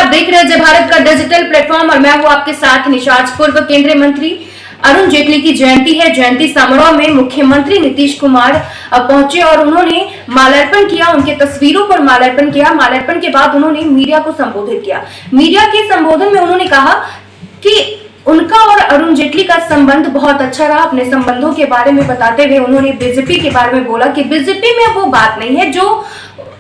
आप देख रहे हैं जय भारत का डिजिटल प्लेटफॉर्म और मैं हूं आपके साथ निशाज। पूर्व केंद्रीय मंत्री अरुण जेटली की जयंती है। जयंती समारोह में मुख्यमंत्री नीतीश कुमार पहुंचे और उन्होंने माल्यार्पण किया, उनके तस्वीरों पर माल्यार्पण किया। माल्यार्पण के बाद उन्होंने मीडिया को संबोधित किया। मीडिया के संबोधन में उन्होंने कहा कि उनका और अरुण जेटली का संबंध बहुत अच्छा रहा। अपने संबंधों के बारे में बताते हुए उन्होंने बीजेपी के बारे में बोला कि बीजेपी में वो बात नहीं है जो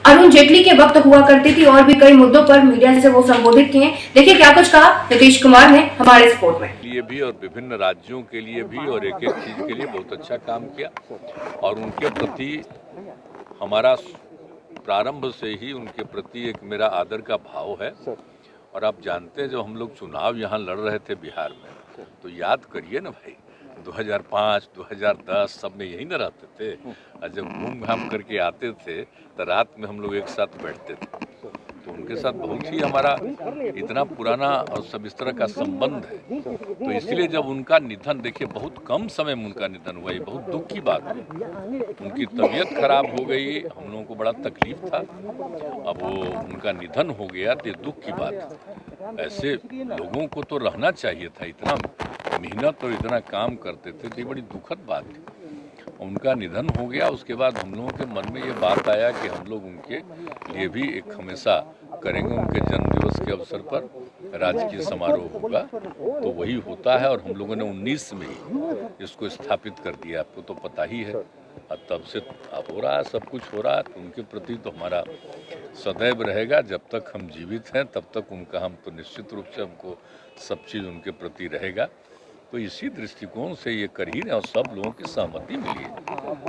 अरुण जेटली के वक्त हुआ करती थी, और भी कई मुद्दों पर मीडिया से वो संबोधित किए। देखिए क्या कुछ कहा नीतीश कुमार ने हमारे रिपोर्ट में। लिए भी और विभिन्न राज्यों के लिए भी और एक एक चीज के लिए बहुत अच्छा काम किया और उनके प्रति हमारा प्रारंभ से ही उनके प्रति एक मेरा आदर का भाव है। और आप जानते हैं जब हम लोग चुनाव यहाँ लड़ रहे थे बिहार में, तो याद करिए ना भाई, 2005, 2010 सब में यही न रहते थे, और जब घूम घाम करके आते थे तो रात में हम लोग एक साथ बैठते थे। तो उनके साथ बहुत ही हमारा इतना पुराना और सब इस तरह का संबंध है। तो इसलिए जब उनका निधन, देखिए बहुत कम समय में उनका निधन हुआ, ये बहुत दुख की बात है। उनकी तबीयत खराब हो गई, हम लोगों को बड़ा तकलीफ था। अब वो उनका निधन हो गया तो ये दुख की बात है। ऐसे लोगों को तो रहना चाहिए था, इतना मेहनत और इतना काम करते थे, तो ये बड़ी दुखद बात है। उनका निधन हो गया, उसके बाद हम लोगों के मन में ये बात आया कि हम लोग उनके लिए भी एक हमेशा करेंगे। उनके जन्मदिवस के अवसर पर राजकीय समारोह होगा, तो वही होता है। और हम लोगों ने 19 में ही इसको स्थापित कर दिया, आपको तो पता ही है। और तब से अब हो रहा है, सब कुछ हो रहा है। तो उनके प्रति तो हमारा सदैव रहेगा, जब तक हम जीवित हैं तब तक उनका हम तो निश्चित रूप से हमको सब चीज़ उनके प्रति रहेगा। तो इसी दृष्टिकोण से ये कर ही रहे हैं और सब लोगों की सहमति मिली है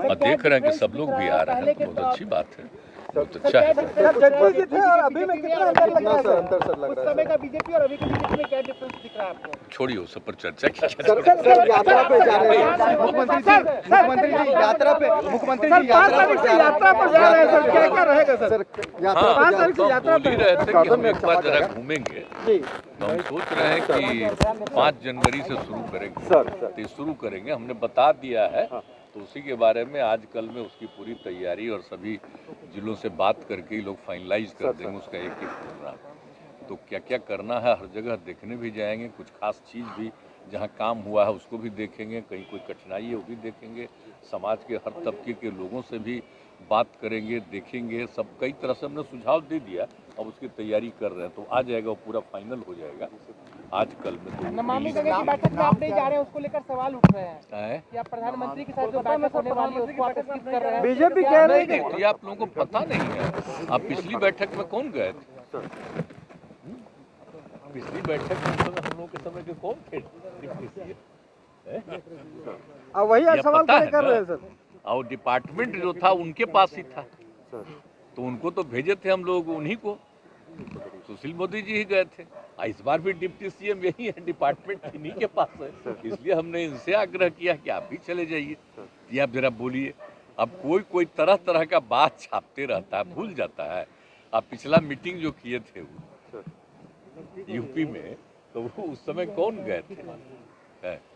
और देख रहे हैं कि सब लोग भी आ रहे हैं, बहुत अच्छी बात है, बहुत अच्छा है। छोड़िए उस पर चर्चा की। मुख्यमंत्री जी यात्रा पर जा रहे हैं सर, क्या क्या रहेगा सर? बोल ही रहे थे कि हम एक बार जरा घूमेंगे, तो हम सोच रहे हैं कि 5 जनवरी से शुरू करेंगे, तो शुरू करेंगे, हमने बता दिया है। तो उसी के बारे में आज कल में उसकी पूरी तैयारी और सभी जिलों से बात करके लोग फाइनलाइज कर देंगे उसका एक एक प्रोग्राम। तो क्या क्या करना है हर जगह देखने भी जाएंगे, कुछ खास चीज़ भी जहाँ काम हुआ है उसको भी देखेंगे, कहीं कोई कठिनाई है वो भी देखेंगे, समाज के हर तबके के लोगों से भी बात करेंगे, देखेंगे। सब कई तरह से हमने सुझाव दे दिया, अब उसकी तैयारी कर रहे हैं, तो आ जाएगा, वो पूरा फाइनल हो जाएगा आज कल में। तो नमामि गंगे की बैठक में आप नहीं जा रहे हैं, उसको लेकर सवाल उठ रहे हैं कि आप प्रधानमंत्री के साथ जो बैठक होने वाली है उसको आप स्किप कर रहे हैं। बीजेपी कह रही है कि आप लोगों को पता नहीं है। आप पिछली बैठक में कौन गए थे? पिछली बैठक में हम लोगों के समय के कौन थे? वही आज सवाल कर रहे हैं सर। और डिपार्टमेंट जो था उनके पास ही था, तो उनको तो भेजे थे हम लोग उन्हीं को, सुशील मोदी जी ही गए थे। इस बार भी डिप्टी सीएम यही है, डिपार्टमेंट इन्हीं के पास है, इसलिए हमने इनसे आग्रह किया कि आप भी चले जाइए। ये आप जरा बोलिए। अब कोई तरह तरह का बात छापते रहता है, भूल जाता है। आप पिछला मीटिंग जो किए थे वो यूपी में, तो वो उस समय कौन गए थे?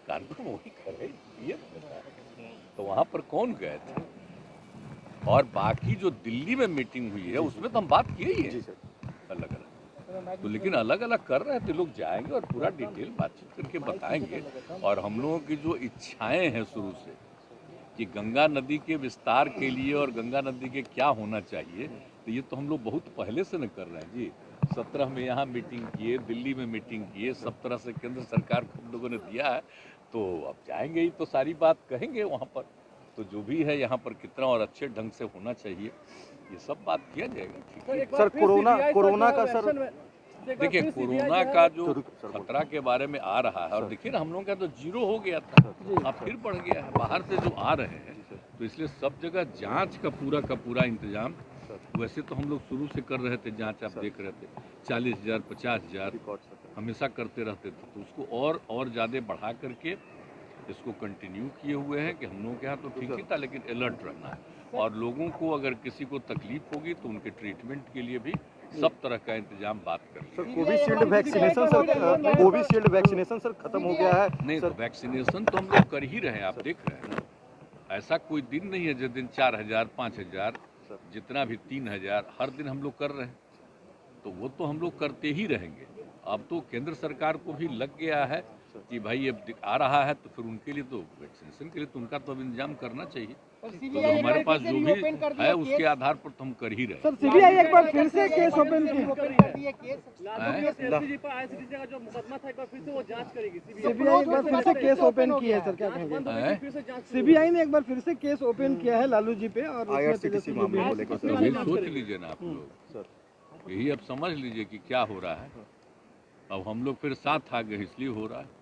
कानपुर में वही कर रहे, तो वहाँ पर कौन गए थे? और बाकी जो दिल्ली में मीटिंग हुई है उसमें तो हम बात किए ही है अलग अलग, तो लेकिन अलग अलग कर रहे हैं, तो लोग जाएंगे और पूरा डिटेल बातचीत करके बताएंगे। और हम लोगों की जो इच्छाएं हैं शुरू से कि गंगा नदी के विस्तार के लिए और गंगा नदी के क्या होना चाहिए, तो ये तो हम लोग बहुत पहले से न कर रहे हैं जी। 17 में यहाँ मीटिंग किए, दिल्ली में मीटिंग किए, सब तरह से केंद्र सरकार को हम लोगों ने दिया है। तो अब जाएंगे ही तो सारी बात कहेंगे वहाँ पर, तो जो भी है यहाँ पर कितना और अच्छे ढंग से होना चाहिए, ये सब बात किया जाएगा। ठीक है सर, कोरोना का सर, देखिए कोरोना का जो खतरा के बारे में आ रहा है, और देखिए ना हम लोगों का तो 0 हो गया था, अब फिर बढ़ गया है बाहर से जो आ रहे हैं, तो इसलिए सब जगह जांच का पूरा इंतजाम वैसे तो हम लोग शुरू से कर रहे थे। जांच आप देख रहे थे 40,000 50,000 हमेशा करते रहते थे, तो उसको और ज़्यादा बढ़ा करके इसको कंटिन्यू किए हुए हैं कि हम लोगों के यहाँ तो ठीक ही था, लेकिन अलर्ट रहना है। और लोगों को अगर किसी को तकलीफ होगी तो उनके ट्रीटमेंट के लिए भी सब तरह का इंतजाम बात कर। कोविशील्ड वैक्सीनेशन सर खत्म हो गया है। नहीं सर, वैक्सीनेशन तो हम लोग कर ही रहे हैं, आप देख रहे हैं ना। ऐसा कोई दिन नहीं है जिस दिन 4,000 5,000 जितना भी 3,000 हर दिन हम लोग कर रहे हैं। तो वो तो हम लोग करते ही रहेंगे। अब तो केंद्र सरकार को भी लग गया है कि भाई अब आ रहा है, तो फिर उनके लिए तो वैक्सीनेशन के लिए तो उनका तो अब इंतजाम करना चाहिए। तो हमारे पास जो भी है उसके आधार पर तो हम कर ही रहे हैं। सर सीबीआई एक बार फिर से केस ओपन कर दी है। सीबीआई एक बार फिर से केस ओपन किया है सर, क्या कहेंगे? सीबीआई ने एक बार फिर से केस ओपन किया है लालू जी पे और IRCTC मामले को लेकर। तो अभी सोच लीजिए ना आप लोग, यही अब समझ लीजिए कि क्या हो रहा है। अब हम लोग फिर साथ आ गए इसलिए हो रहा है।